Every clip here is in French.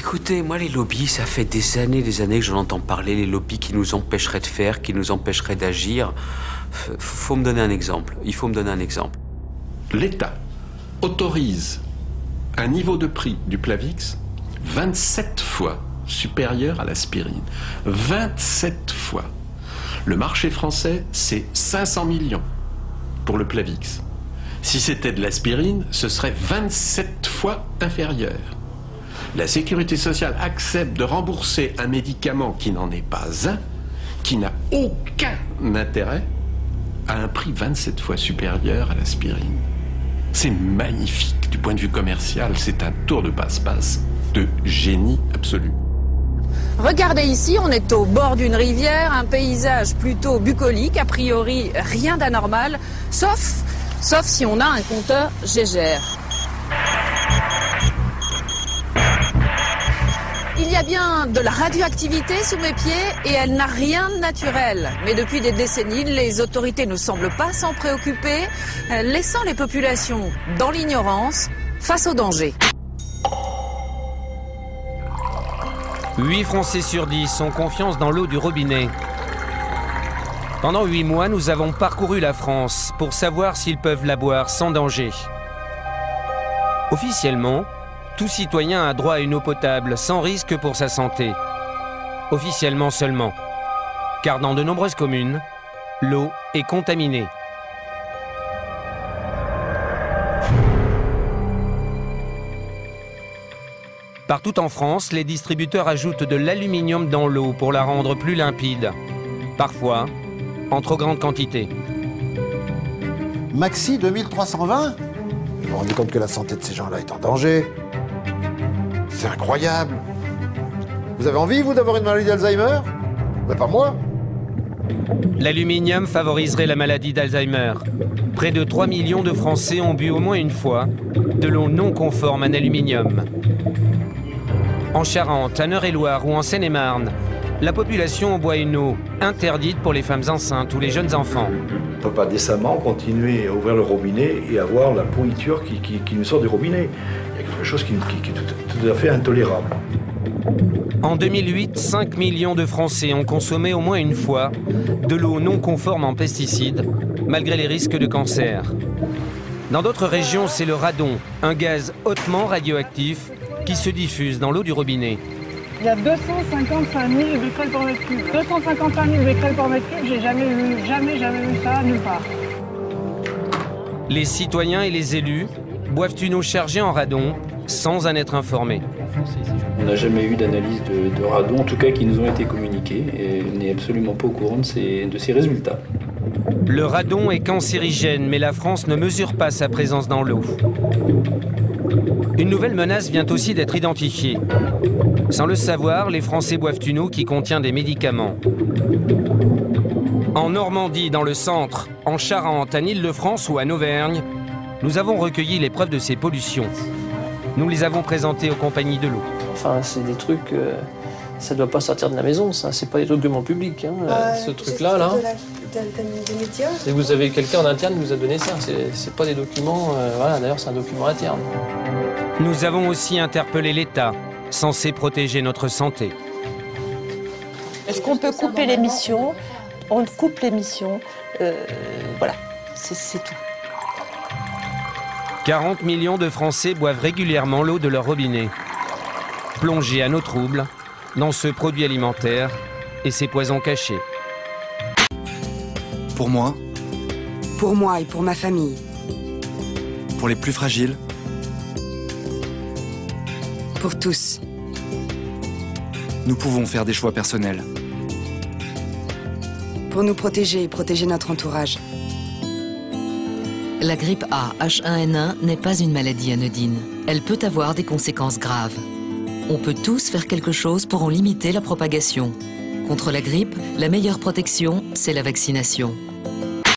Écoutez, moi les lobbies, ça fait des années que j'en entends parler, les lobbies qui nous empêcheraient de faire, qui nous empêcheraient d'agir. Faut me donner un exemple, il faut me donner un exemple. L'État autorise un niveau de prix du Plavix 27 fois supérieur à l'aspirine. 27 fois. Le marché français, c'est 500 millions pour le Plavix. Si c'était de l'aspirine, ce serait 27 fois inférieur. La sécurité sociale accepte de rembourser un médicament qui n'en est pas un, qui n'a aucun intérêt, à un prix 27 fois supérieur à l'aspirine. C'est magnifique du point de vue commercial, c'est un tour de passe-passe de génie absolu. Regardez ici, on est au bord d'une rivière, un paysage plutôt bucolique, a priori rien d'anormal, sauf si on a un compteur Gégère. Il y a bien de la radioactivité sous mes pieds et elle n'a rien de naturel. Mais depuis des décennies, les autorités ne semblent pas s'en préoccuper, laissant les populations dans l'ignorance face au danger. 8 Français sur 10 ont confiance dans l'eau du robinet. Pendant 8 mois, nous avons parcouru la France pour savoir s'ils peuvent la boire sans danger. Officiellement, tout citoyen a droit à une eau potable sans risque pour sa santé. Officiellement seulement. Car dans de nombreuses communes, l'eau est contaminée. Partout en France, les distributeurs ajoutent de l'aluminium dans l'eau pour la rendre plus limpide. Parfois, en trop grande quantité. Maxi 2320 ? Vous vous rendez compte que la santé de ces gens-là est en danger? C'est incroyable. Vous avez envie, vous, d'avoir une maladie d'Alzheimer? Ben, pas moi. L'aluminium favoriserait la maladie d'Alzheimer. Près de 3 millions de Français ont bu au moins une fois de l'eau non conforme en aluminium. En Charente, en Eure-et-Loire ou en Seine-et-Marne, la population boit une eau interdite pour les femmes enceintes ou les jeunes enfants. On ne peut pas décemment continuer à ouvrir le robinet et avoir la pourriture qui nous sort du robinet. Il y a quelque chose qui est tout à fait intolérable. En 2008, 5 millions de Français ont consommé au moins une fois de l'eau non conforme en pesticides, malgré les risques de cancer. Dans d'autres régions, c'est le radon, un gaz hautement radioactif qui se diffuse dans l'eau du robinet. Il y a 255 000 becquerels par mètre cube. 255 000 becquerels par mètre cube, j'ai jamais vu ça nulle part. Les citoyens et les élus boivent une eau chargée en radon sans en être informés. On n'a jamais eu d'analyse de radon, en tout cas qui nous ont été communiqués, et on n'est absolument pas au courant de ces résultats. Le radon est cancérigène, mais la France ne mesure pas sa présence dans l'eau. Une nouvelle menace vient aussi d'être identifiée. Sans le savoir, les Français boivent une eau qui contient des médicaments. En Normandie, dans le centre, en Charente, en Île-de-France ou en Auvergne, nous avons recueilli les preuves de ces pollutions. Nous les avons présentées aux compagnies de l'eau. Enfin, c'est des trucs, ça ne doit pas sortir de la maison, ça. C'est pas des trucs de mon public. Hein. Ce truc-là, là. Et vous avez quelqu'un en interne qui vous a donné ça. C'est pas des documents. Voilà, d'ailleurs, c'est un document interne. Nous avons aussi interpellé l'État, censé protéger notre santé. Est-ce qu'on peut couper l'émission? On coupe l'émission. Voilà, c'est tout. 40 millions de Français boivent régulièrement l'eau de leur robinet. Plongés à nos troubles dans ce produit alimentaire et ses poisons cachés. Pour moi et pour ma famille. Pour les plus fragiles. Pour tous. Nous pouvons faire des choix personnels. Pour nous protéger et protéger notre entourage. La grippe A H1N1 n'est pas une maladie anodine. Elle peut avoir des conséquences graves. On peut tous faire quelque chose pour en limiter la propagation. Contre la grippe, la meilleure protection, c'est la vaccination.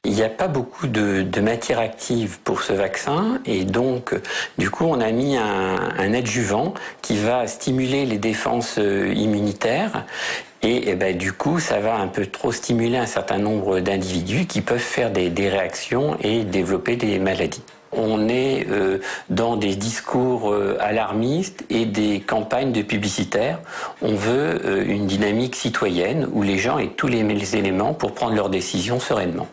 Il n'y a pas beaucoup de matière active pour ce vaccin et donc du coup on a mis un adjuvant qui va stimuler les défenses immunitaires et du coup ça va un peu trop stimuler un certain nombre d'individus qui peuvent faire des réactions et développer des maladies. on est dans des discours alarmistes et des campagnes de publicitaires. On veut une dynamique citoyenne où les gens aient tous les éléments pour prendre leurs décisions sereinement.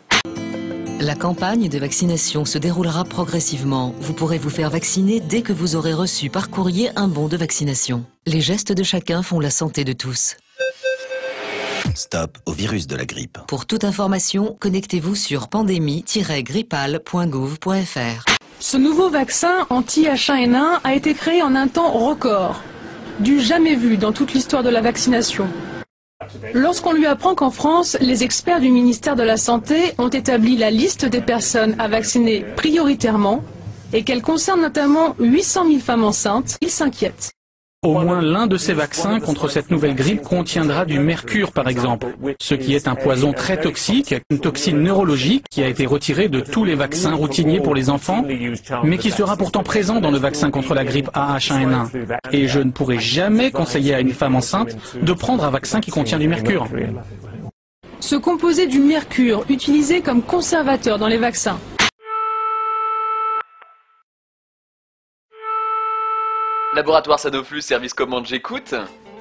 La campagne de vaccination se déroulera progressivement. Vous pourrez vous faire vacciner dès que vous aurez reçu par courrier un bon de vaccination. Les gestes de chacun font la santé de tous. Stop au virus de la grippe. Pour toute information, connectez-vous sur pandémie-grippal.gouv.fr. Ce nouveau vaccin anti-H1N1 a été créé en un temps record, du jamais vu dans toute l'histoire de la vaccination. Lorsqu'on lui apprend qu'en France, les experts du ministère de la Santé ont établi la liste des personnes à vacciner prioritairement et qu'elle concerne notamment 800 000 femmes enceintes, il s'inquiète. Au moins l'un de ces vaccins contre cette nouvelle grippe contiendra du mercure, par exemple, ce qui est un poison très toxique, une toxine neurologique qui a été retirée de tous les vaccins routiniers pour les enfants, mais qui sera pourtant présent dans le vaccin contre la grippe H1N1. Et je ne pourrai jamais conseiller à une femme enceinte de prendre un vaccin qui contient du mercure. Ce composé du mercure, utilisé comme conservateur dans les vaccins. Laboratoire Sanofi, service commande, j'écoute.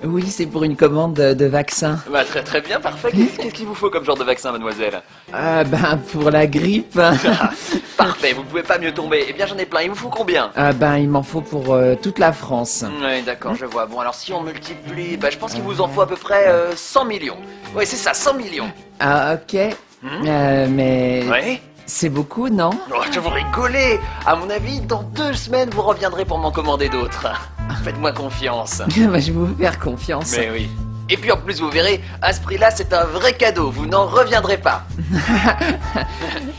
Oui, c'est pour une commande de vaccin. Bah, très bien, parfait. Qu'est-ce qu'il vous faut comme genre de vaccin, mademoiselle? Pour la grippe. Parfait, vous pouvez pas mieux tomber. Eh bien, j'en ai plein. Il vous faut combien? Il m'en faut pour toute la France. Oui, d'accord, je vois. Bon, alors si on multiplie, je pense qu'il vous en faut à peu près 100 millions. Oui, c'est ça, 100 millions. Ah, ok. Mais... Oui. C'est beaucoup, non? Oh, je vous rigolez. À mon avis, dans 2 semaines, vous reviendrez pour m'en commander d'autres. Faites-moi confiance. Je vais vous faire confiance. Mais oui. Et puis en plus, vous verrez, à ce prix-là, c'est un vrai cadeau. Vous n'en reviendrez pas.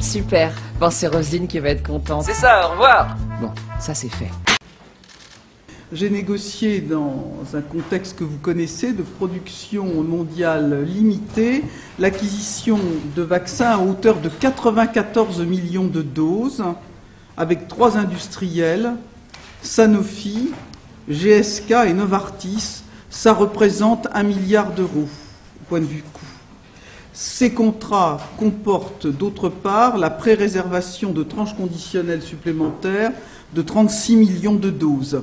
Super. Bon, c'est Roselyne qui va être contente. C'est ça, au revoir. Bon, ça c'est fait. J'ai négocié dans un contexte que vous connaissez de production mondiale limitée l'acquisition de vaccins à hauteur de 94 millions de doses avec 3 industriels, Sanofi, GSK et Novartis. Ça représente 1 milliard d'euros au point de vue coût. Ces contrats comportent d'autre part la pré-réservation de tranches conditionnelles supplémentaires de 36 millions de doses.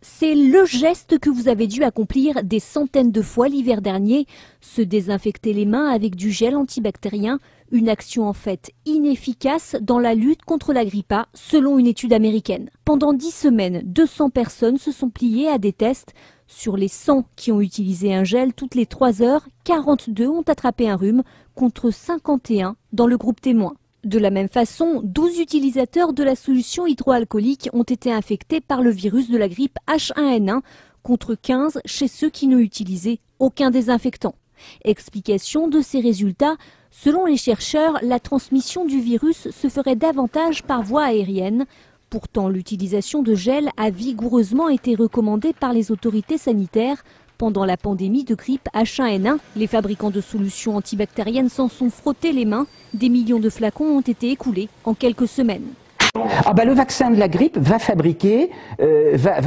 C'est le geste que vous avez dû accomplir des centaines de fois l'hiver dernier, se désinfecter les mains avec du gel antibactérien, une action en fait inefficace dans la lutte contre la grippe A, selon une étude américaine. Pendant 10 semaines, 200 personnes se sont pliées à des tests. Sur les 100 qui ont utilisé un gel toutes les 3 heures, 42 ont attrapé un rhume, contre 51 dans le groupe témoin. De la même façon, 12 utilisateurs de la solution hydroalcoolique ont été infectés par le virus de la grippe H1N1 contre 15 chez ceux qui n'ont utilisé aucun désinfectant. Explication de ces résultats, selon les chercheurs, la transmission du virus se ferait davantage par voie aérienne. Pourtant, l'utilisation de gel a vigoureusement été recommandée par les autorités sanitaires. Pendant la pandémie de grippe H1N1, les fabricants de solutions antibactériennes s'en sont frottés les mains. Des millions de flacons ont été écoulés en quelques semaines. Le vaccin de la grippe va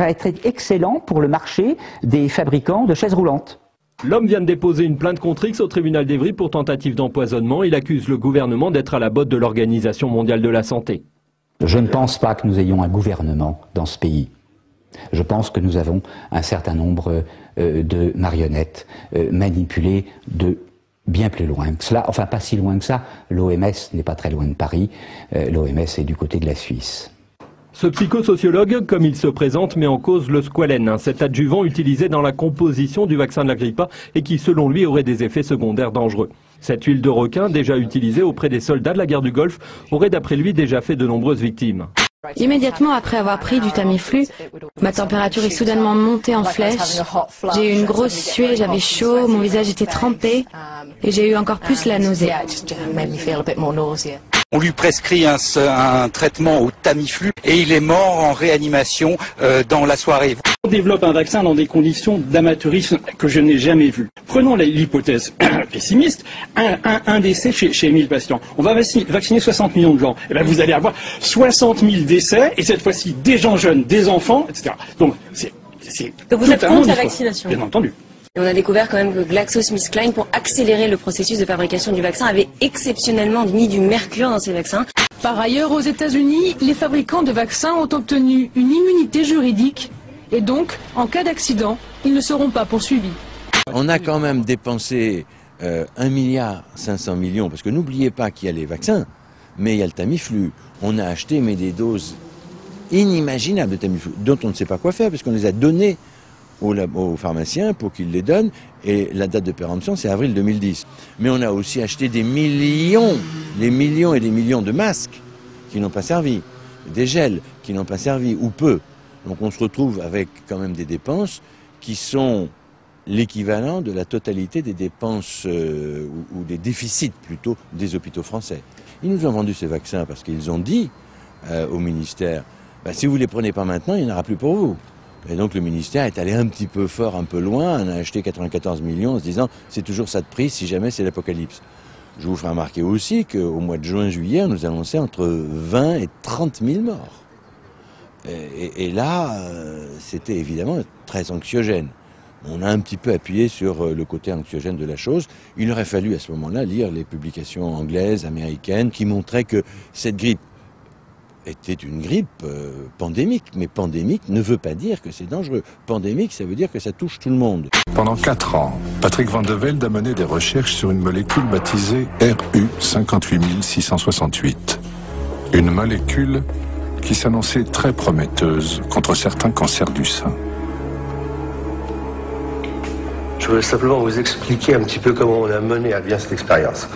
être excellent pour le marché des fabricants de chaises roulantes. L'homme vient de déposer une plainte contre X au tribunal d'Evry pour tentative d'empoisonnement. Il accuse le gouvernement d'être à la botte de l'Organisation mondiale de la santé. Je ne pense pas que nous ayons un gouvernement dans ce pays. Je pense que nous avons un certain nombre de marionnettes manipulées de bien plus loin que cela. Enfin, pas si loin que ça. L'OMS n'est pas très loin de Paris. L'OMS est du côté de la Suisse. Ce psychosociologue, comme il se présente, met en cause le squalène, cet adjuvant utilisé dans la composition du vaccin de la grippe A et qui, selon lui, aurait des effets secondaires dangereux. Cette huile de requin, déjà utilisée auprès des soldats de la guerre du Golfe, aurait d'après lui déjà fait de nombreuses victimes. Immédiatement après avoir pris du Tamiflu, ma température est soudainement montée en flèche. J'ai eu une grosse suée, j'avais chaud, mon visage était trempé et j'ai eu encore plus la nausée. On lui prescrit un traitement au Tamiflu et il est mort en réanimation dans la soirée. On développe un vaccin dans des conditions d'amateurisme que je n'ai jamais vues. Prenons l'hypothèse pessimiste, un décès chez 1000 patients. On va vacciner 60 millions de gens. Et vous allez avoir 60 000 décès, et cette fois-ci des gens jeunes, des enfants, etc. Donc vous êtes contre la vaccination? Bien entendu. Et on a découvert quand même que GlaxoSmithKline, pour accélérer le processus de fabrication du vaccin, avait exceptionnellement mis du mercure dans ces vaccins. Par ailleurs, aux États-Unis, les fabricants de vaccins ont obtenu une immunité juridique et donc, en cas d'accident, ils ne seront pas poursuivis. On a quand même dépensé 1,5 milliard, parce que n'oubliez pas qu'il y a les vaccins, mais il y a le Tamiflu. On a acheté des doses inimaginables de Tamiflu, dont on ne sait pas quoi faire, parce qu'on les a données aux pharmaciens pour qu'ils les donnent, et la date de péremption, c'est avril 2010. Mais on a aussi acheté des millions et des millions de masques qui n'ont pas servi, des gels qui n'ont pas servi, ou peu. Donc on se retrouve avec quand même des dépenses qui sont l'équivalent de la totalité des dépenses ou des déficits plutôt des hôpitaux français. Ils nous ont vendu ces vaccins parce qu'ils ont dit au ministère, si vous ne les prenez pas maintenant, il n'y en aura plus pour vous. Et donc le ministère est allé un petit peu fort, un peu loin, on a acheté 94 millions en se disant c'est toujours ça de prix si jamais c'est l'apocalypse. Je vous ferai remarquer aussi qu'au mois de juin-juillet, on nous annonçait entre 20 et 30 000 morts. Et là, c'était évidemment très anxiogène. On a un petit peu appuyé sur le côté anxiogène de la chose. Il aurait fallu à ce moment-là lire les publications anglaises, américaines, qui montraient que cette grippe était une grippe pandémique. Mais pandémique ne veut pas dire que c'est dangereux. Pandémique, ça veut dire que ça touche tout le monde. Pendant 4 ans, Patrick Van de Velde a mené des recherches sur une molécule baptisée RU 58668. Une molécule qui s'annonçait très prometteuse contre certains cancers du sein. Je voulais simplement vous expliquer un petit peu comment on a mené à bien cette expérience.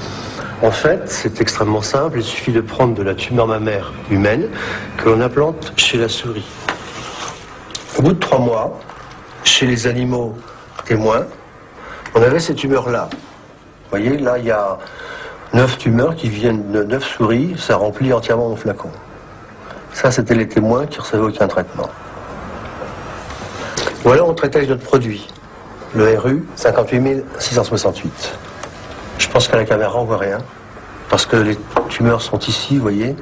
En fait, c'est extrêmement simple, il suffit de prendre de la tumeur mammaire humaine que l'on implante chez la souris. Au bout de 3 mois, chez les animaux témoins, on avait ces tumeurs-là. Vous voyez, là, il y a 9 tumeurs qui viennent de 9 souris, ça remplit entièrement mon flacon. Ça, c'était les témoins qui recevaient aucun traitement. Ou alors, on traitait avec notre produit, le RU 58668. Je pense qu'à la caméra, on voit rien, parce que les tumeurs sont ici, vous voyez,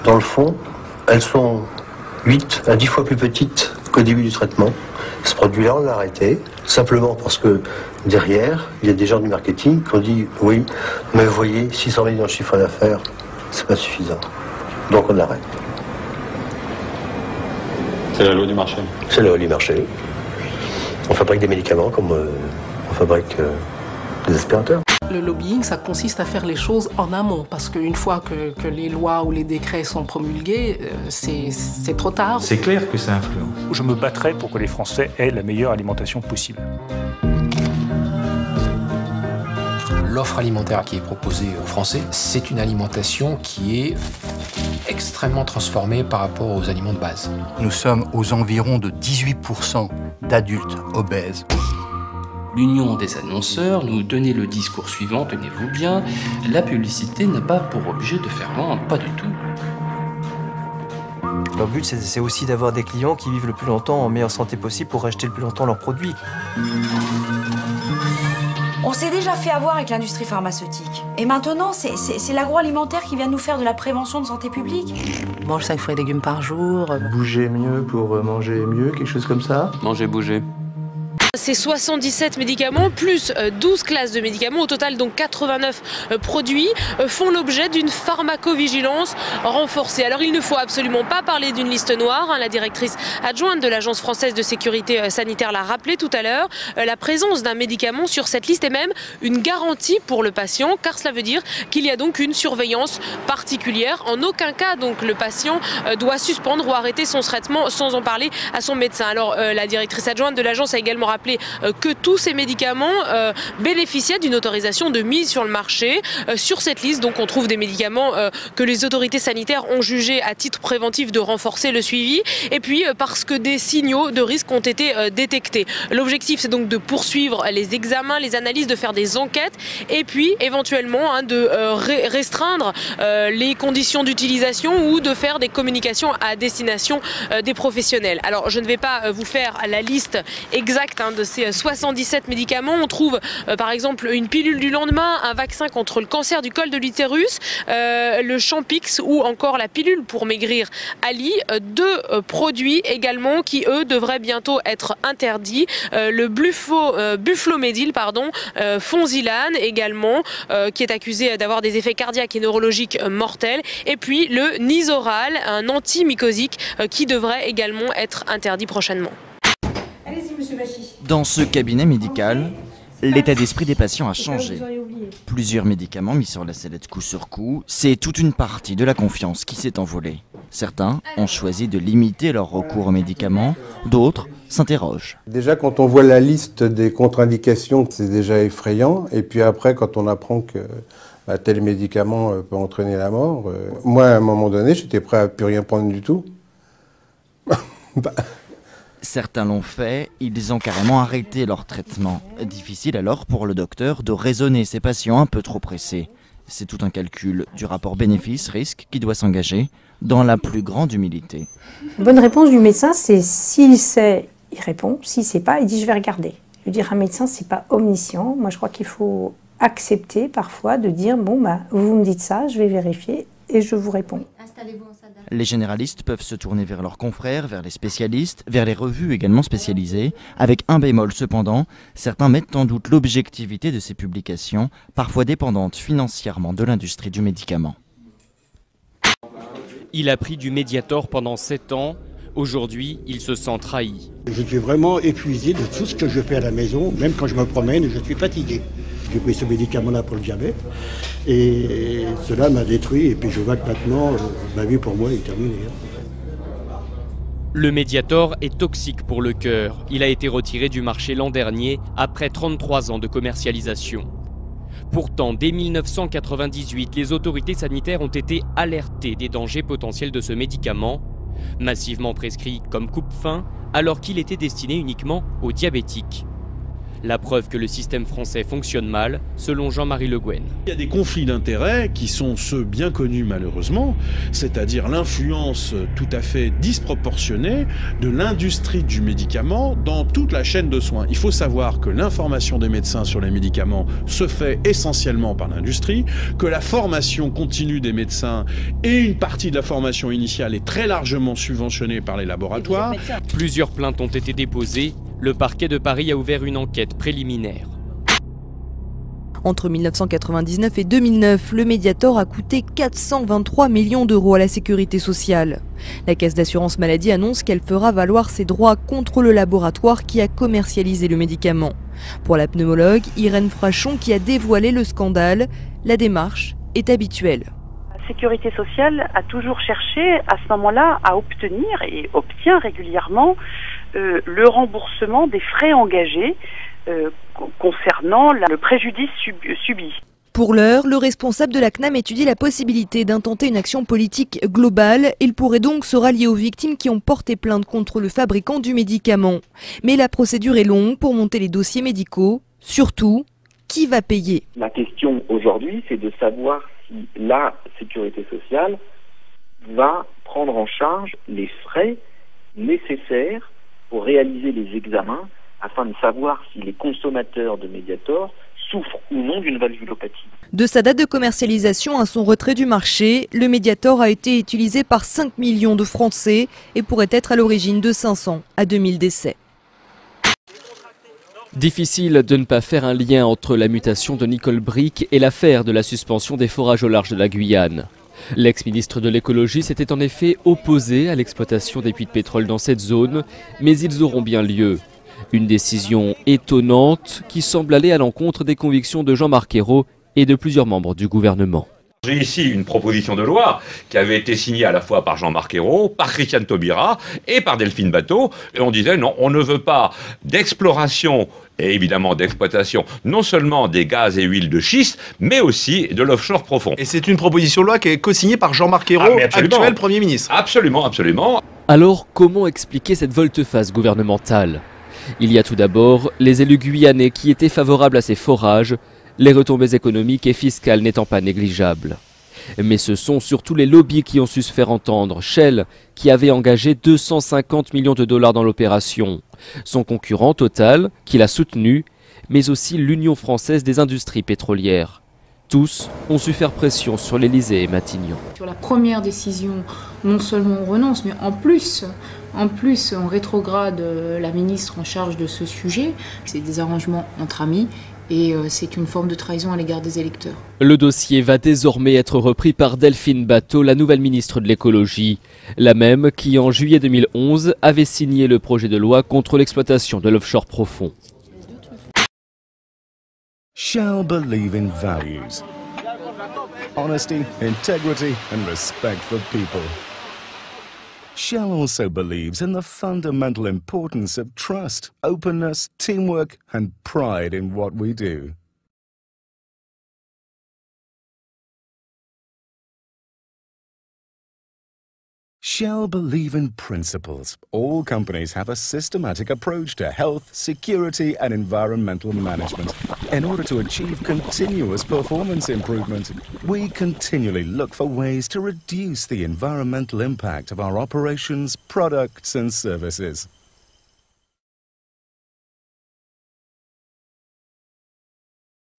dans le fond. Elles sont 8 à 10 fois plus petites qu'au début du traitement. Ce produit-là, on l'a arrêté, simplement parce que derrière, il y a des gens du marketing qui ont dit, oui, mais vous voyez, 600 millions de chiffre d'affaires, c'est pas suffisant. Donc on l'arrête. C'est la loi du marché. C'est la loi du marché. On fabrique des médicaments comme on fabrique des aspirateurs. Le lobbying, ça consiste à faire les choses en amont, parce qu'une fois que les lois ou les décrets sont promulgués, c'est trop tard. C'est clair que ça influence. Je me battrai pour que les Français aient la meilleure alimentation possible. L'offre alimentaire qui est proposée aux Français, c'est une alimentation qui est extrêmement transformée par rapport aux aliments de base. Nous sommes aux environs de 18% d'adultes obèses. L'Union des annonceurs nous donnait le discours suivant, tenez-vous bien, la publicité n'a pas pour objet de faire vendre, pas du tout. Leur but, c'est aussi d'avoir des clients qui vivent le plus longtemps en meilleure santé possible pour acheter le plus longtemps leurs produits. On s'est déjà fait avoir avec l'industrie pharmaceutique. Et maintenant, c'est l'agroalimentaire qui vient nous faire de la prévention de santé publique. Mange 5 fruits et légumes par jour. Bouger mieux pour manger mieux, quelque chose comme ça. Manger, bouger. C'est 77 médicaments plus 12 classes de médicaments. Au total, donc 89 produits font l'objet d'une pharmacovigilance renforcée. Alors, il ne faut absolument pas parler d'une liste noire. La directrice adjointe de l'Agence française de sécurité sanitaire l'a rappelé tout à l'heure. La présence d'un médicament sur cette liste est même une garantie pour le patient, car cela veut dire qu'il y a donc une surveillance particulière. En aucun cas, donc, le patient doit suspendre ou arrêter son traitement sans en parler à son médecin. Alors, la directrice adjointe de l'agence a également rappelé que tous ces médicaments bénéficiaient d'une autorisation de mise sur le marché. Sur cette liste, donc, on trouve des médicaments que les autorités sanitaires ont jugé à titre préventif de renforcer le suivi, et puis parce que des signaux de risque ont été détectés. L'objectif, c'est donc de poursuivre les examens, les analyses, de faire des enquêtes, et puis éventuellement de restreindre les conditions d'utilisation ou de faire des communications à destination des professionnels. Alors, je ne vais pas vous faire la liste exacte de ces 77 médicaments, on trouve par exemple une pilule du lendemain, un vaccin contre le cancer du col de l'utérus, le Champix ou encore la pilule pour maigrir Ali. Deux produits également qui, eux, devraient bientôt être interdits. Le Buflomédil, Fonzilane également, qui est accusé d'avoir des effets cardiaques et neurologiques mortels. Et puis le Nizoral, un antimycosique qui devrait également être interdit prochainement. Allez-y, monsieur Bachy. Dans ce cabinet médical, l'état d'esprit des patients a changé. Plusieurs médicaments mis sur la sellette coup sur coup, c'est toute une partie de la confiance qui s'est envolée. Certains ont choisi de limiter leur recours aux médicaments, d'autres s'interrogent. Déjà, quand on voit la liste des contre-indications, c'est déjà effrayant. Et puis après, quand on apprend que tel médicament peut entraîner la mort, moi, à un moment donné, j'étais prêt à plus rien prendre du tout. Certains l'ont fait, ils ont carrément arrêté leur traitement. Difficile alors pour le docteur de raisonner ces patients un peu trop pressés. C'est tout un calcul du rapport bénéfice-risque qui doit s'engager dans la plus grande humilité. La bonne réponse du médecin, c'est s'il sait, il répond. S'il ne sait pas, il dit je vais regarder. Je veux dire, un médecin, c'est pas omniscient. Moi, je crois qu'il faut accepter parfois de dire bon, vous me dites ça, je vais vérifier et je vous réponds. Les généralistes peuvent se tourner vers leurs confrères, vers les spécialistes, vers les revues également spécialisées. Avec un bémol cependant, certains mettent en doute l'objectivité de ces publications, parfois dépendantes financièrement de l'industrie du médicament. Il a pris du Mediator pendant 7 ans. Aujourd'hui, il se sent trahi. Je suis vraiment épuisé de tout ce que je fais à la maison. Même quand je me promène, je suis fatigué. J'ai pris ce médicament-là pour le diabète et cela m'a détruit. Et puis je vois que maintenant, ma vie pour moi est terminée. Le Mediator est toxique pour le cœur. Il a été retiré du marché l'an dernier après 33 ans de commercialisation. Pourtant, dès 1998, les autorités sanitaires ont été alertées des dangers potentiels de ce médicament, massivement prescrit comme coupe-faim, alors qu'il était destiné uniquement aux diabétiques. La preuve que le système français fonctionne mal, selon Jean-Marie Le Guen. Il y a des conflits d'intérêts qui sont ceux bien connus malheureusement, c'est-à-dire l'influence tout à fait disproportionnée de l'industrie du médicament dans toute la chaîne de soins. Il faut savoir que l'information des médecins sur les médicaments se fait essentiellement par l'industrie, que la formation continue des médecins et une partie de la formation initiale est très largement subventionnée par les laboratoires. Plusieurs plaintes ont été déposées. Le parquet de Paris a ouvert une enquête préliminaire. Entre 1999 et 2009, le Mediator a coûté 423 millions d'euros à la sécurité sociale. La caisse d'assurance maladie annonce qu'elle fera valoir ses droits contre le laboratoire qui a commercialisé le médicament. Pour la pneumologue Irène Frachon qui a dévoilé le scandale, la démarche est habituelle. La sécurité sociale a toujours cherché à ce moment-là à obtenir et obtient régulièrement le remboursement des frais engagés concernant le préjudice subi. Pour l'heure, le responsable de la CNAM étudie la possibilité d'intenter une action politique globale. Il pourrait donc se rallier aux victimes qui ont porté plainte contre le fabricant du médicament. Mais la procédure est longue pour monter les dossiers médicaux. Surtout, qui va payer? La question aujourd'hui, c'est de savoir si la sécurité sociale va prendre en charge les frais nécessaires pour réaliser les examens afin de savoir si les consommateurs de Mediator souffrent ou non d'une valvulopathie. De sa date de commercialisation à son retrait du marché, le Mediator a été utilisé par 5 millions de Français et pourrait être à l'origine de 500 à 2000 décès. Difficile de ne pas faire un lien entre la mutation de Nicole Bricq et l'affaire de la suspension des forages au large de la Guyane. L'ex-ministre de l'écologie s'était en effet opposé à l'exploitation des puits de pétrole dans cette zone, mais ils auront bien lieu. Une décision étonnante qui semble aller à l'encontre des convictions de Jean-Marc Ayrault et de plusieurs membres du gouvernement. J'ai ici une proposition de loi qui avait été signée à la fois par Jean-Marc Ayrault, par Christiane Taubira et par Delphine Batho. Et on disait non, on ne veut pas d'exploration et évidemment d'exploitation non seulement des gaz et huiles de schiste, mais aussi de l'offshore profond. Et c'est une proposition de loi qui est co-signée par Jean-Marc Ayrault, actuel Premier ministre. Absolument, absolument. Alors comment expliquer cette volte-face gouvernementale? Il y a tout d'abord les élus guyanais qui étaient favorables à ces forages, les retombées économiques et fiscales n'étant pas négligeables. Mais ce sont surtout les lobbies qui ont su se faire entendre. Shell, qui avait engagé 250 millions de dollars dans l'opération. Son concurrent Total, qui l'a soutenu, mais aussi l'Union française des industries pétrolières. Tous ont su faire pression sur l'Élysée et Matignon. Sur la première décision, non seulement on renonce, mais en plus on rétrograde la ministre en charge de ce sujet. C'est des arrangements entre amis et c'est une forme de trahison à l'égard des électeurs. Le dossier va désormais être repris par Delphine Batho, la nouvelle ministre de l'écologie. La même qui, en juillet 2011, avait signé le projet de loi contre l'exploitation de l'offshore profond. Shell believe in values. Honesty, integrity and respect for people. Shell also believes in the fundamental importance of trust, openness, teamwork and pride in what we do. Shell believe in principles. All companies have a systematic approach to health, security and environmental management. In order to achieve continuous performance improvement, we continually look for ways to reduce the environmental impact of our operations, products and services.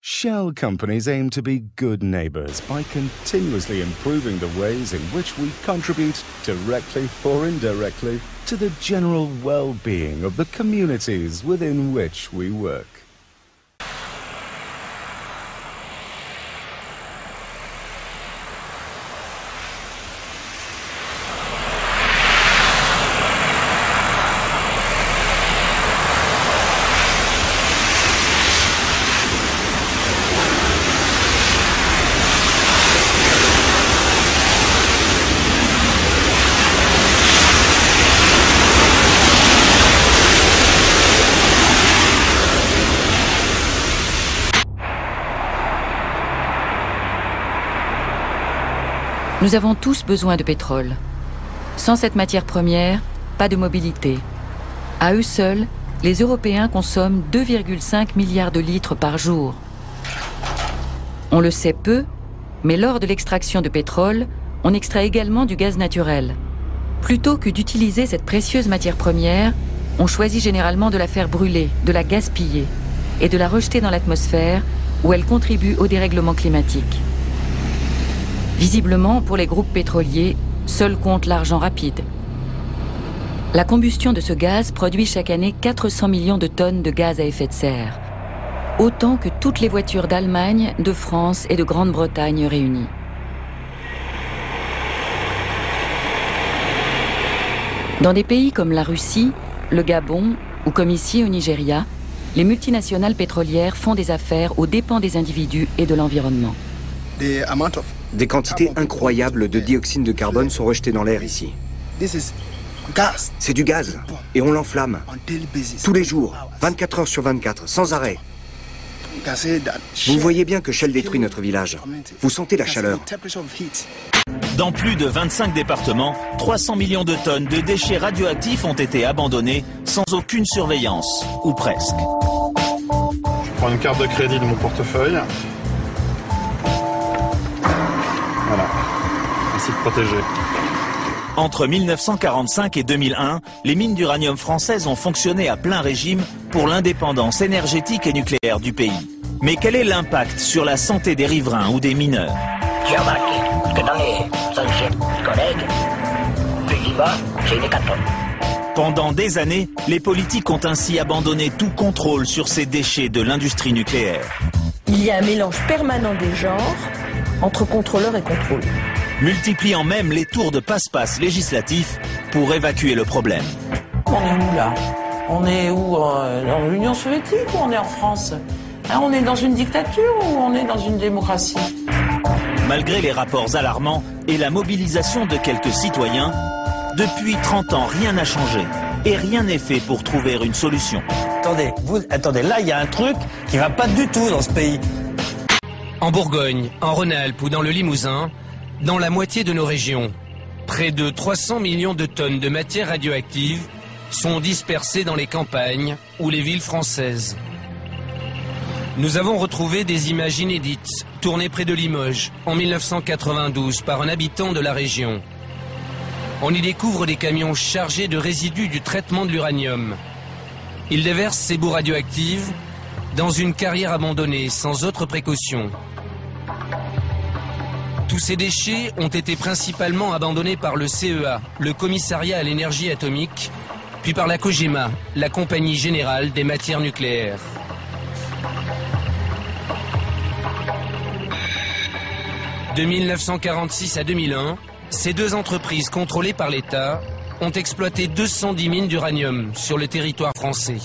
Shell companies aim to be good neighbours by continuously improving the ways in which we contribute, directly or indirectly, to the general well-being of the communities within which we work. Nous avons tous besoin de pétrole. Sans cette matière première, pas de mobilité. À eux seuls, les Européens consomment 2,5 milliards de litres par jour. On le sait peu, mais lors de l'extraction de pétrole, on extrait également du gaz naturel. Plutôt que d'utiliser cette précieuse matière première, on choisit généralement de la faire brûler, de la gaspiller et de la rejeter dans l'atmosphère où elle contribue au dérèglement climatique. Visiblement, pour les groupes pétroliers, seul compte l'argent rapide. La combustion de ce gaz produit chaque année 400 millions de tonnes de gaz à effet de serre. Autant que toutes les voitures d'Allemagne, de France et de Grande-Bretagne réunies. Dans des pays comme la Russie, le Gabon ou comme ici au Nigeria, les multinationales pétrolières font des affaires aux dépens des individus et de l'environnement. Des quantités incroyables de dioxyde de carbone sont rejetées dans l'air ici. C'est du gaz, et on l'enflamme. Tous les jours, 24 heures sur 24, sans arrêt. Vous voyez bien que Shell détruit notre village. Vous sentez la chaleur. Dans plus de 25 départements, 300 millions de tonnes de déchets radioactifs ont été abandonnés sans aucune surveillance, ou presque. Je prends une carte de crédit de mon portefeuille. Voilà, ainsi de protéger. Entre 1945 et 2001, les mines d'uranium françaises ont fonctionné à plein régime pour l'indépendance énergétique et nucléaire du pays. Mais quel est l'impact sur la santé des riverains ou des mineurs? J'ai remarqué que dans les anciens collègues, plus bas, c'est une hécatombe. Pendant des années, les politiques ont ainsi abandonné tout contrôle sur ces déchets de l'industrie nucléaire. Il y a un mélange permanent des genres entre contrôleurs et contrôle. Multipliant même les tours de passe-passe législatifs pour évacuer le problème. On est où là? On est où? Dans l'Union soviétique ou on est en France? On est dans une dictature ou on est dans une démocratie? Malgré les rapports alarmants et la mobilisation de quelques citoyens, depuis 30 ans, rien n'a changé et rien n'est fait pour trouver une solution. Attendez, là il y a un truc qui va pas du tout dans ce pays. En Bourgogne, en Rhône-Alpes ou dans le Limousin, dans la moitié de nos régions, près de 300 millions de tonnes de matières radioactives sont dispersées dans les campagnes ou les villes françaises. Nous avons retrouvé des images inédites, tournées près de Limoges, en 1992 par un habitant de la région. On y découvre des camions chargés de résidus du traitement de l'uranium. Il déverse ces boues radioactives dans une carrière abandonnée, sans autre précaution. Tous ces déchets ont été principalement abandonnés par le CEA, le Commissariat à l'énergie atomique, puis par la COGEMA, la Compagnie générale des matières nucléaires. De 1946 à 2001, ces deux entreprises contrôlées par l'État ont exploité 210 mines d'uranium sur le territoire français.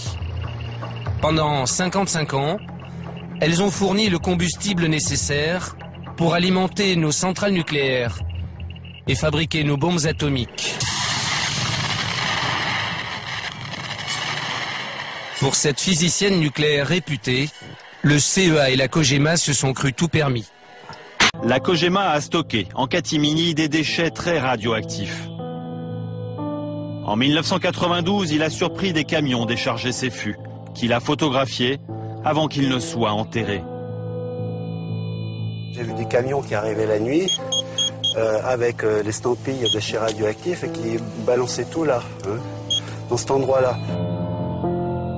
Pendant 55 ans, elles ont fourni le combustible nécessaire pour alimenter nos centrales nucléaires et fabriquer nos bombes atomiques. Pour cette physicienne nucléaire réputée, le CEA et la COGEMA se sont crus tout permis. La COGEMA a stocké en catimini des déchets très radioactifs. En 1992, il a surpris des camions décharger ces fûts, qu'il a photographiés avant qu'ils ne soient enterrés. J'ai vu des camions qui arrivaient la nuit avec les stampilles de déchets radioactifs et qui balançaient tout là, dans cet endroit-là.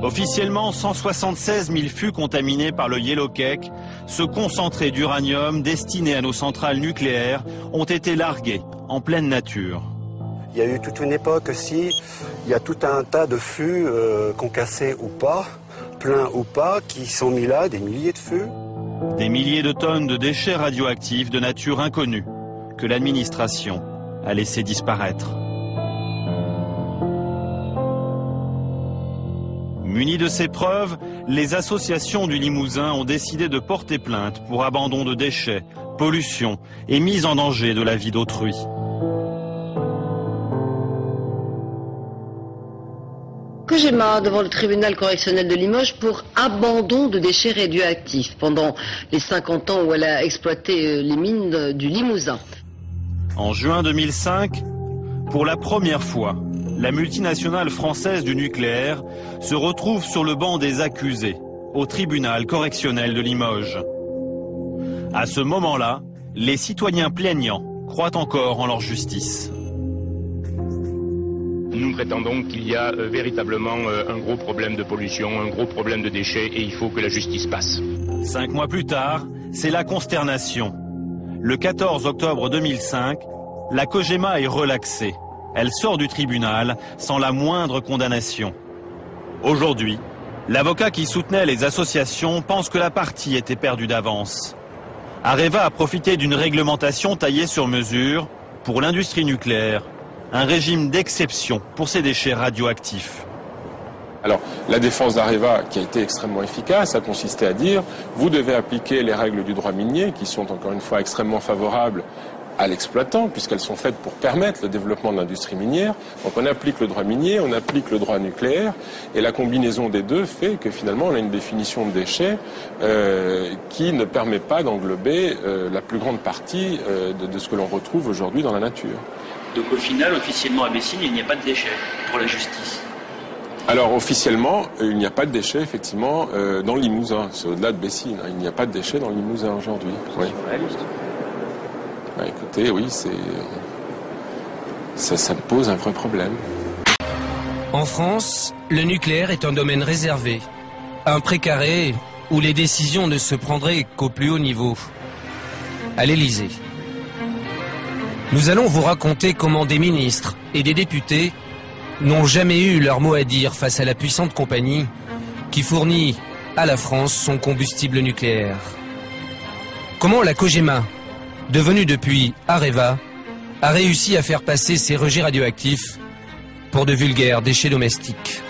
Officiellement, 176 000 fûts contaminés par le Yellow Cake, ce concentré d'uranium destiné à nos centrales nucléaires, ont été largués en pleine nature. Il y a eu toute une époque aussi, il y a tout un tas de fûts concassés ou pas, pleins ou pas, qui sont mis là, des milliers de fûts. Des milliers de tonnes de déchets radioactifs de nature inconnue que l'administration a laissé disparaître. Munis de ces preuves, les associations du Limousin ont décidé de porter plainte pour abandon de déchets, pollution et mise en danger de la vie d'autrui. COGEMA devant le tribunal correctionnel de Limoges pour abandon de déchets radioactifs pendant les 50 ans où elle a exploité les mines du Limousin. En juin 2005, pour la première fois, la multinationale française du nucléaire se retrouve sur le banc des accusés au tribunal correctionnel de Limoges. À ce moment-là, les citoyens plaignants croient encore en leur justice. Nous prétendons qu'il y a véritablement un gros problème de pollution, un gros problème de déchets et il faut que la justice passe. 5 mois plus tard, c'est la consternation. Le 14 octobre 2005, la COGEMA est relaxée. Elle sort du tribunal sans la moindre condamnation. Aujourd'hui, l'avocat qui soutenait les associations pense que la partie était perdue d'avance. Areva a profité d'une réglementation taillée sur mesure pour l'industrie nucléaire, un régime d'exception pour ces déchets radioactifs. Alors, la défense d'Areva, qui a été extrêmement efficace, a consisté à dire vous devez appliquer les règles du droit minier, qui sont encore une fois extrêmement favorables à l'exploitant, puisqu'elles sont faites pour permettre le développement de l'industrie minière. Donc on applique le droit minier, on applique le droit nucléaire, et la combinaison des deux fait que finalement on a une définition de déchets qui ne permet pas d'englober la plus grande partie de ce que l'on retrouve aujourd'hui dans la nature. Donc au final, officiellement à Bessines, il n'y a pas de déchets pour la justice. Alors officiellement, il n'y a pas de déchets effectivement dans le Limousin, c'est au-delà de Bessines, il n'y a pas de déchets dans le Limousin aujourd'hui. Oui. Bah, écoutez, oui, ça pose un vrai problème. En France, le nucléaire est un domaine réservé, un précaré où les décisions ne se prendraient qu'au plus haut niveau, à l'Élysée. Nous allons vous raconter comment des ministres et des députés n'ont jamais eu leur mot à dire face à la puissante compagnie qui fournit à la France son combustible nucléaire. Comment la COGEMA, devenue depuis Areva, a réussi à faire passer ces rejets radioactifs pour de vulgaires déchets domestiques.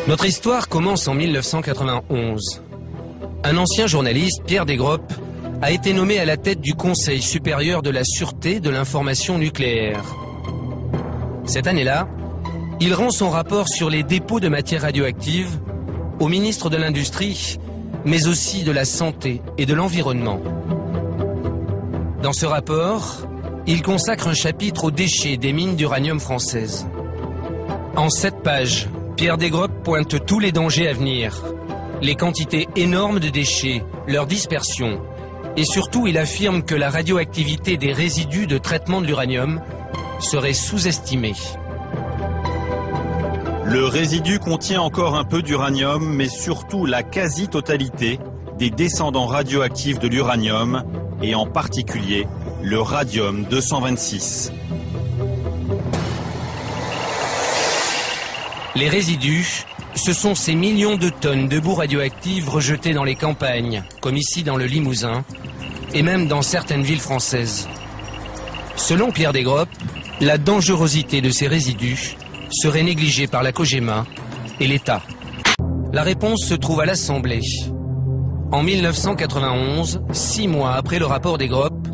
Notre histoire commence en 1991. Un ancien journaliste, Pierre Desgroppes, a été nommé à la tête du Conseil supérieur de la sûreté de l'information nucléaire. Cette année-là, il rend son rapport sur les dépôts de matières radioactives au ministre de l'Industrie, mais aussi de la Santé et de l'Environnement. Dans ce rapport, il consacre un chapitre aux déchets des mines d'uranium françaises. En 7 pages, Pierre Desgroppes pointe tous les dangers à venir, les quantités énormes de déchets, leur dispersion, et surtout il affirme que la radioactivité des résidus de traitement de l'uranium serait sous-estimée. Le résidu contient encore un peu d'uranium, mais surtout la quasi-totalité des descendants radioactifs de l'uranium, et en particulier le radium-226. Les résidus, ce sont ces millions de tonnes de boue radioactive rejetées dans les campagnes, comme ici dans le Limousin, et même dans certaines villes françaises. Selon Pierre Desgroppes, la dangerosité de ces résidus serait négligée par la COGEMA et l'État. La réponse se trouve à l'Assemblée. En 1991, 6 mois après le rapport Desgroppes,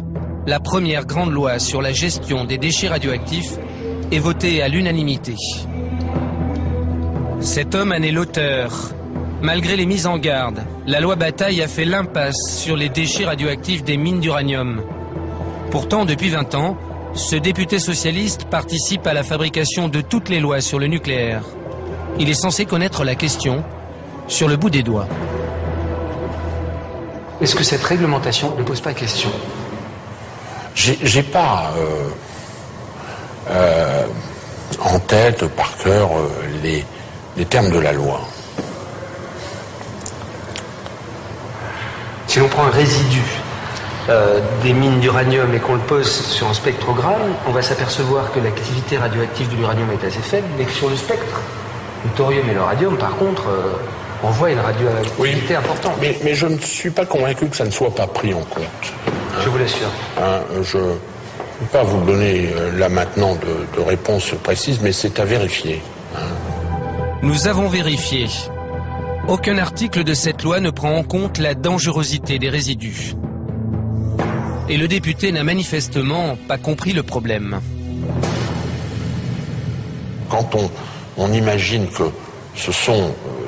la première grande loi sur la gestion des déchets radioactifs est votée à l'unanimité. Cet homme en est l'auteur. Malgré les mises en garde, la loi Bataille a fait l'impasse sur les déchets radioactifs des mines d'uranium. Pourtant, depuis 20 ans, ce député socialiste participe à la fabrication de toutes les lois sur le nucléaire. Il est censé connaître la question sur le bout des doigts. Est-ce que cette réglementation ne pose pas question? J'ai pas en tête, par cœur, les termes de la loi. Si l'on prend un résidu des mines d'uranium et qu'on le pose sur un spectrogramme, on va s'apercevoir que l'activité radioactive de l'uranium est assez faible, mais que sur le spectre, le thorium et le radium, par contre, on voit une radioactivité importante. Mais je ne suis pas convaincu que ça ne soit pas pris en compte. Je vous l'assure. Je ne peux pas vous donner là maintenant de réponse précise, mais c'est à vérifier. Nous avons vérifié. Aucun article de cette loi ne prend en compte la dangerosité des résidus. Et le député n'a manifestement pas compris le problème. Quand on imagine que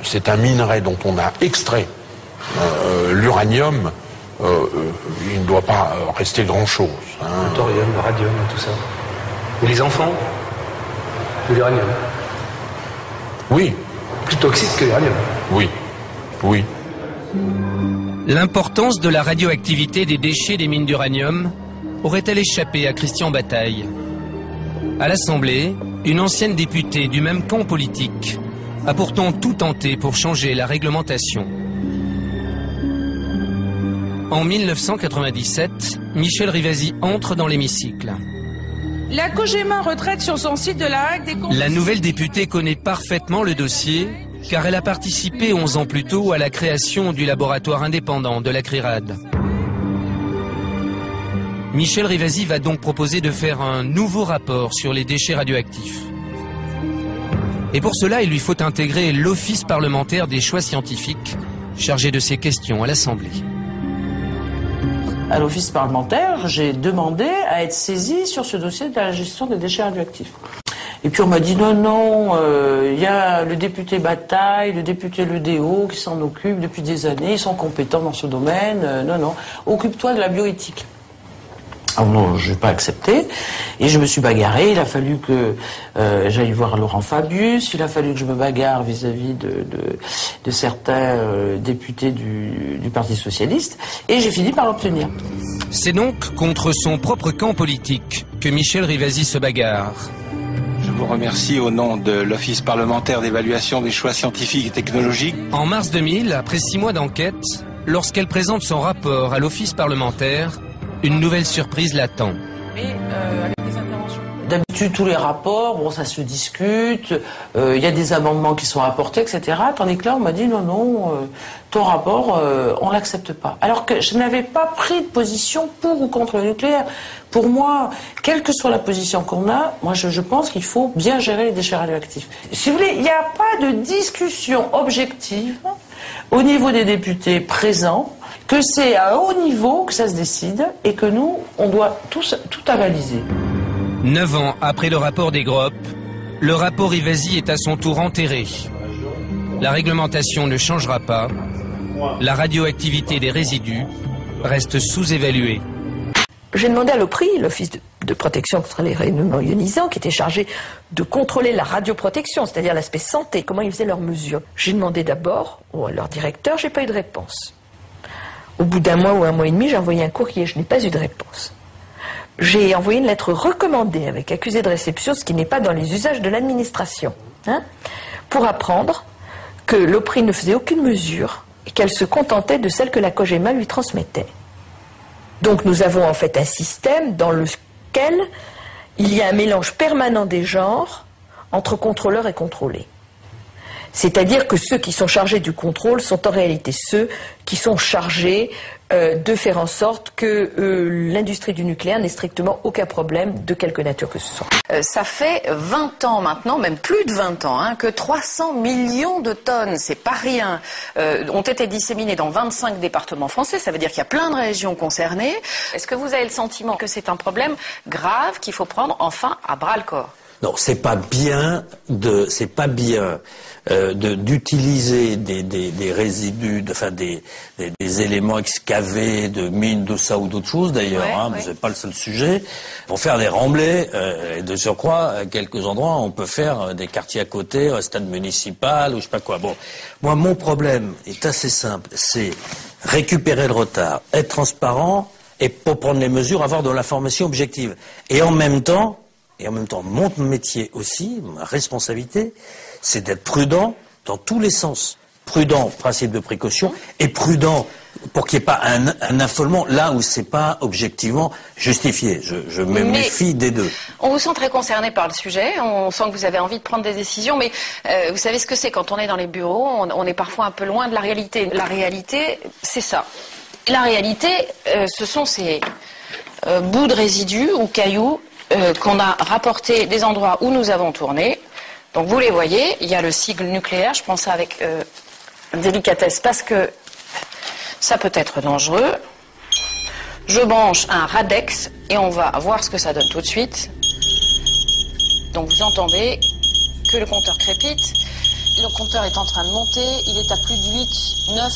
c'est un minerai dont on a extrait l'uranium, il ne doit pas rester grand-chose. Le thorium, le radium, tout ça. Et les enfants de l'uranium. Oui. Plus toxique que l'uranium. Oui. Oui. L'importance de la radioactivité des déchets des mines d'uranium aurait-elle échappé à Christian Bataille? À l'Assemblée, une ancienne députée du même camp politique a pourtant tout tenté pour changer la réglementation. En 1997, Michel Rivasi entre dans l'hémicycle. La COGEMA retraite sur son site de la Hague des comptes. La nouvelle députée connaît parfaitement le dossier, car elle a participé 11 ans plus tôt à la création du laboratoire indépendant de la CRIRAD. Michel Rivasi va donc proposer de faire un nouveau rapport sur les déchets radioactifs. Et pour cela, il lui faut intégrer l'Office parlementaire des choix scientifiques, chargé de ces questions à l'Assemblée. À l'Office parlementaire, j'ai demandé à être saisi sur ce dossier de la gestion des déchets radioactifs. Et puis on m'a dit non, il y a le député Bataille, le député Ledéo qui s'en occupent depuis des années, ils sont compétents dans ce domaine, non, occupe-toi de la bioéthique. Alors non, je n'ai pas accepté, et je me suis bagarré, il a fallu que j'aille voir Laurent Fabius, il a fallu que je me bagarre vis-à-vis de certains députés du Parti Socialiste, et j'ai fini par l'obtenir. C'est donc contre son propre camp politique que Michel Rivasi se bagarre. Je vous remercie au nom de l'Office parlementaire d'évaluation des choix scientifiques et technologiques. En mars 2000, après 6 mois d'enquête, lorsqu'elle présente son rapport à l'Office parlementaire, une nouvelle surprise l'attend. Avec des interventions. D'habitude, tous les rapports, bon, ça se discute, il y a des amendements qui sont apportés, etc. Tandis que là, on m'a dit non, ton rapport, on l'accepte pas. Alors que je n'avais pas pris de position pour ou contre le nucléaire. Pour moi, quelle que soit la position qu'on a, moi je pense qu'il faut bien gérer les déchets radioactifs. Si vous voulez, il n'y a pas de discussion objective au niveau des députés présents, que c'est à haut niveau que ça se décide et que nous, on doit tout avaliser. 9 ans après le rapport Desgroppes, le rapport Rivasi est à son tour enterré. La réglementation ne changera pas. La radioactivité des résidus reste sous-évaluée. J'ai demandé à l'OPRI, l'Office de protection contre les rayonnements ionisants, qui était chargé de contrôler la radioprotection, c'est-à-dire l'aspect santé, comment ils faisaient leurs mesures. J'ai demandé d'abord à leur directeur, j'ai pas eu de réponse. Au bout d'un mois ou un mois et demi, j'ai envoyé un courrier, je n'ai pas eu de réponse. J'ai envoyé une lettre recommandée avec accusé de réception, ce qui n'est pas dans les usages de l'administration. pour apprendre que l'OPRI ne faisait aucune mesure et qu'elle se contentait de celle que la COGEMA lui transmettait. Donc nous avons en fait un système dans lequel il y a un mélange permanent des genres entre contrôleurs et contrôlés. C'est-à-dire que ceux qui sont chargés du contrôle sont en réalité ceux qui sont chargés de faire en sorte que l'industrie du nucléaire n'ait strictement aucun problème de quelque nature que ce soit. Ça fait 20 ans maintenant, même plus de 20 ans, que 300 millions de tonnes, c'est pas rien, ont été disséminées dans 25 départements français. Ça veut dire qu'il y a plein de régions concernées. Est-ce que vous avez le sentiment que c'est un problème grave qu'il faut prendre enfin à bras-le-corps? Non, c'est pas bien d'utiliser des résidus, des éléments excavés de mines, de ça ou d'autres choses d'ailleurs. C'est pas le seul sujet. Pour faire des remblais et de surcroît, à quelques endroits, on peut faire des quartiers à côté, un stade municipal ou je sais pas quoi. Bon, moi mon problème est assez simple, c'est récupérer le retard, être transparent et pour prendre les mesures, avoir de l'information objective. Et en même temps, mon métier aussi, ma responsabilité, c'est d'être prudent dans tous les sens. Prudent, principe de précaution, et prudent pour qu'il n'y ait pas un affolement là où c'est pas objectivement justifié. Je me méfie des deux. On vous sent très concerné par le sujet, on sent que vous avez envie de prendre des décisions, mais vous savez ce que c'est quand on est dans les bureaux, on est parfois un peu loin de la réalité. La réalité, c'est ça. La réalité, ce sont ces bouts de résidus ou cailloux qu'on a rapporté des endroits où nous avons tourné. Donc vous les voyez, il y a le sigle nucléaire, je prends ça avec délicatesse parce que ça peut être dangereux. Je branche un Radex et on va voir ce que ça donne tout de suite. Donc vous entendez que le compteur crépite, le compteur est en train de monter, il est à plus de 8, 9...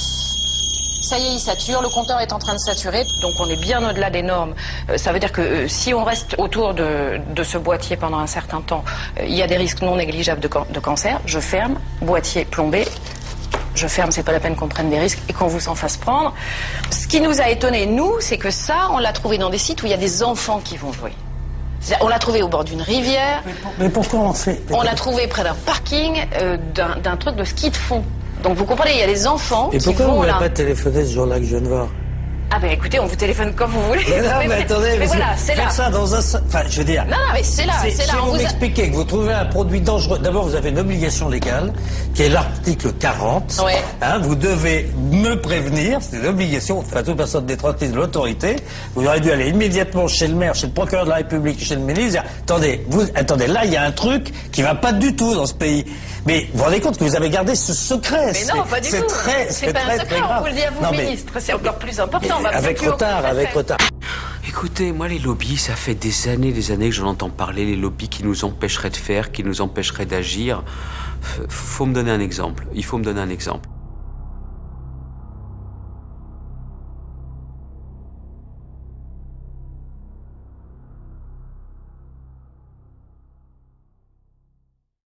Ça y est, il sature, le compteur est en train de saturer, donc on est bien au-delà des normes. Ça veut dire que si on reste autour de ce boîtier pendant un certain temps, il y a des risques non négligeables de cancer. Je ferme, boîtier plombé, je ferme, c'est pas la peine qu'on prenne des risques et qu'on vous s'en fasse prendre. Ce qui nous a étonné, nous, c'est que ça, on l'a trouvé dans des sites où il y a des enfants qui vont jouer. On l'a trouvé au bord d'une rivière. Mais pourquoi on fait? On l'a trouvé près d'un parking, d'un truc de ski de fond. Donc vous comprenez, il y a des enfants qui vont là. Et pourquoi vous n'avez pas téléphoné ce jour-là que je viens de voir? Ah ben écoutez, on vous téléphone comme vous voulez. Mais non, mais attendez, mais voilà, c'est là. Ça dans un... Enfin, je veux dire... Non, mais c'est là, c'est là. Si vous m'expliquez que vous trouvez un produit dangereux, d'abord vous avez une obligation légale, qui est l'article 40. Ouais. Vous devez me prévenir, c'est une obligation, enfin toute personne détentrice de l'autorité. Vous aurez dû aller immédiatement chez le maire, chez le procureur de la République, chez le ministre, dire, attendez, là il y a un truc qui va pas du tout dans ce pays. Mais vous vous rendez compte que vous avez gardé ce secret? Mais non, pas du tout. C'est pas un secret, on vous le dit à vous, ministre. C'est encore plus important. Avec retard. Écoutez, moi les lobbies, ça fait des années que j'en entends parler, les lobbies qui nous empêcheraient de faire, qui nous empêcheraient d'agir. Il faut me donner un exemple.